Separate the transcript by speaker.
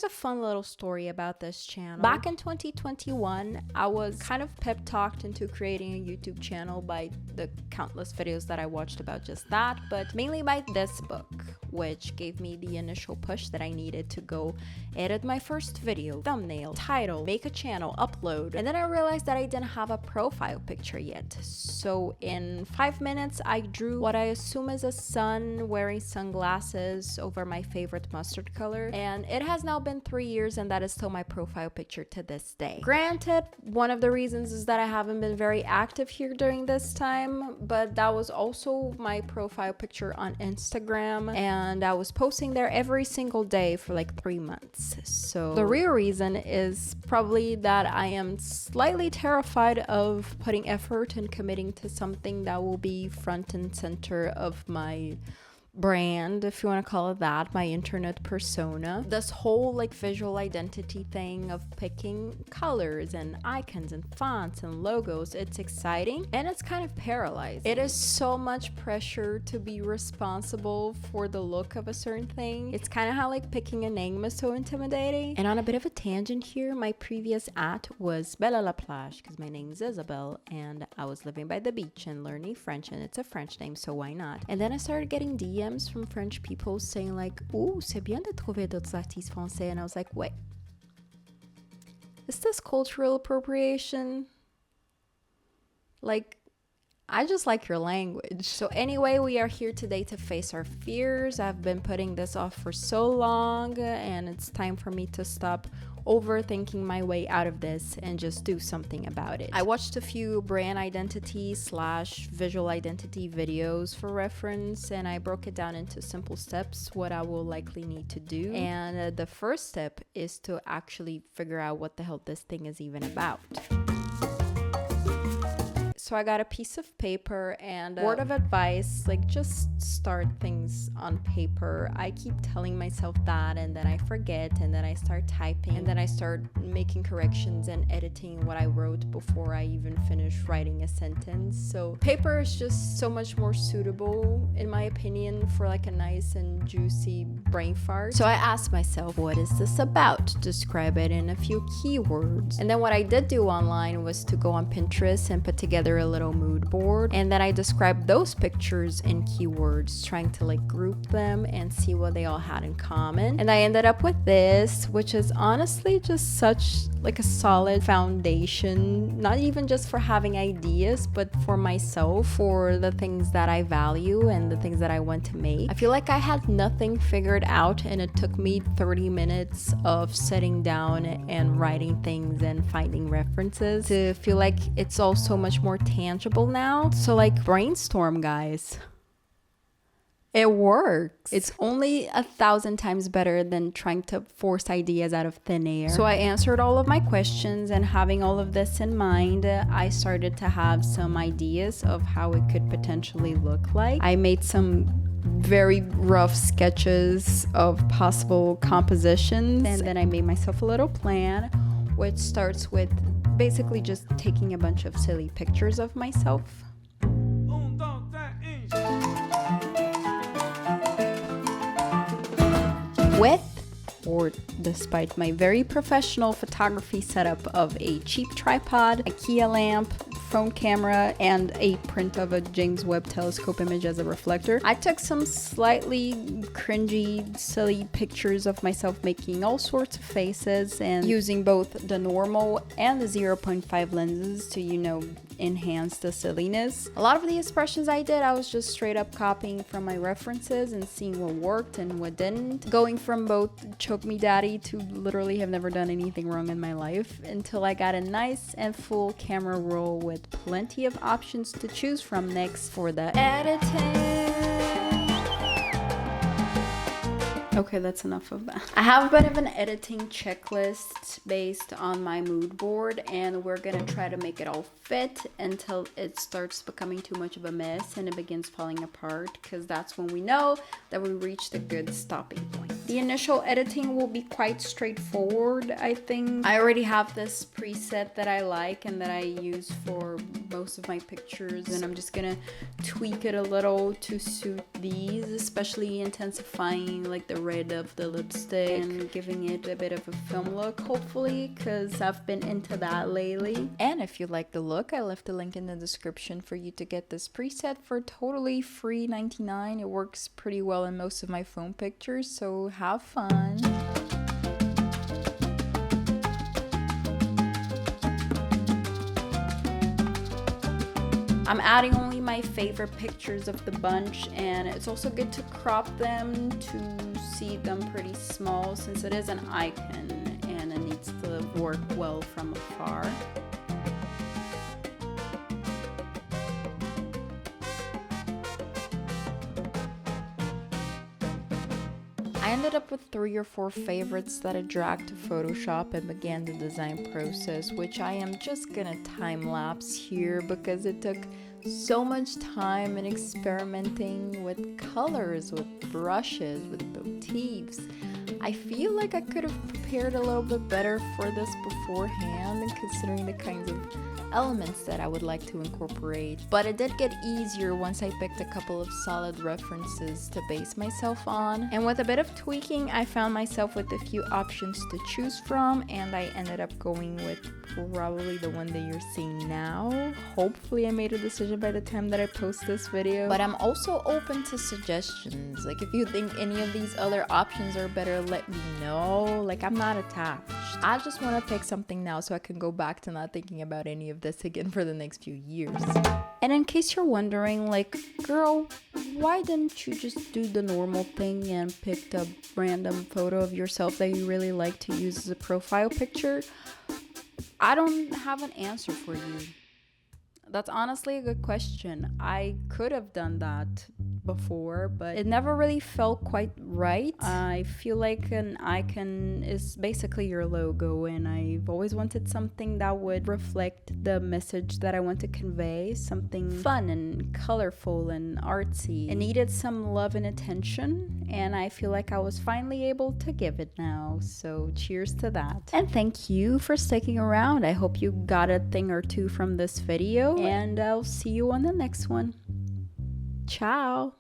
Speaker 1: a fun little story about this channel. Back in 2021, I was kind of pep talked into creating a YouTube channel by the countless videos that I watched about just that, but mainly by this book, which gave me the initial push that I needed to go edit my first video, thumbnail, title, make a channel, upload. And then I realized that I didn't have a profile picture yet. So in 5 minutes, I drew what I assume is a sun wearing sunglasses over my favorite mustard color. And it has now been 3 years, and that is still my profile picture to this day. Granted, one of the reasons is that I haven't been very active here during this time, but that was also my profile picture on Instagram, and I was posting there every single day for like 3 months. So the real reason is probably that I am slightly terrified of putting effort and committing to something that will be front and center of my brand, if you want to call it that, my internet persona. This whole like visual identity thing of picking colors and icons and fonts and logos, it's exciting and it's kind of paralyzing. It is so much pressure to be responsible for the look of a certain thing. It's kind of how like picking a name is so intimidating. And on a bit of a tangent here, my previous @ was Bella La Plage because my name is Isabel and I was living by the beach and learning French, and it's a French name, so why not? And then I started getting DMs from French people saying like, "Oh, c'est bien de trouver d'autres artistes français," and I was like, wait, is this cultural appropriation? Like, I just like your language. So anyway, we are here today to face our fears. I've been putting this off for so long, and it's time for me to stop overthinking my way out of this and just do something about it. I watched a few brand identity / visual identity videos for reference, and I broke it down into simple steps, what I will likely need to do. And the first step is to actually figure out what the hell this thing is even about. So I got a piece of paper and a word of advice, like just start things on paper. I keep telling myself that, and then I forget, and then I start typing, and then I start making corrections and editing what I wrote before I even finish writing a sentence. So paper is just so much more suitable, in my opinion, for like a nice and juicy brain fart. So I asked myself, what is this about? Describe it in a few keywords. And then what I did do online was to go on Pinterest and put together a little mood board, and then I described those pictures in keywords, trying to like group them and see what they all had in common. And I ended up with this, which is honestly just such like a solid foundation, not even just for having ideas, but for myself, for the things that I value and the things that I want to make. I feel like I had nothing figured out, and it took me 30 minutes of sitting down and writing things and finding references to feel like it's all so much more tangible now. So like, brainstorm, guys. It works. It's only 1,000 times better than trying to force ideas out of thin air. So I answered all of my questions, and having all of this in mind, I started to have some ideas of how it could potentially look like. I made some very rough sketches of possible compositions, and then I made myself a little plan, which starts with basically just taking a bunch of silly pictures of myself. With or despite my very professional photography setup of a cheap tripod, a Kia lamp, phone camera, and a print of a James Webb telescope image as a reflector, I took some slightly cringy, silly pictures of myself making all sorts of faces and using both the normal and the 0.5 lenses to, you know, enhance the silliness. A lot of the expressions I did, I was just straight up copying from my references and seeing what worked and what didn't, going from both choke me daddy to literally have never done anything wrong in my life, until I got a nice and full camera roll with plenty of options to choose from next for the editing. Okay, that's enough of that. I have a bit of an editing checklist based on my mood board, and we're gonna try to make it all fit until it starts becoming too much of a mess and it begins falling apart, because that's when we know that we reached a good stopping point. The initial editing will be quite straightforward, I think. I already have this preset that I like and that I use for most of my pictures, and I'm just gonna tweak it a little to suit these, especially intensifying like the red of the lipstick and giving it a bit of a film look, hopefully, because I've been into that lately. And if you like the look, I left a link in the description for you to get this preset for totally free $99. It works pretty well in most of my phone pictures, so have fun. I'm adding only my favorite pictures of the bunch, and it's also good to crop them to see them pretty small since it is an icon and it needs to work well from afar. I ended up with 3 or 4 favorites that I dragged to Photoshop and began the design process, which I am just gonna time lapse here because it took so much time in experimenting with colors, with brushes, with motifs. I feel like I could have prepared a little bit better for this beforehand, considering the kinds of elements that I would like to incorporate, but it did get easier once I picked a couple of solid references to base myself on, and with a bit of tweaking I found myself with a few options to choose from, and I ended up going with probably the one that you're seeing now. Hopefully I made a decision by the time that I post this video, but I'm also open to suggestions. Like, if you think any of these other options are better, let me know. Like, I'm not attached. I just want to pick something now so I can go back to not thinking about any of this again for the next few years. And in case you're wondering, like, girl, why didn't you just do the normal thing and pick a random photo of yourself that you really like to use as a profile picture? I don't have an answer for you. That's honestly a good question. I could have done that before, but it never really felt quite right. I feel like an icon is basically your logo, and I've always wanted something that would reflect the message that I want to convey, something fun and colorful and artsy. It needed some love and attention, and I feel like I was finally able to give it now, so cheers to that. And thank you for sticking around. I hope you got a thing or two from this video, and I'll see you on the next one. Ciao!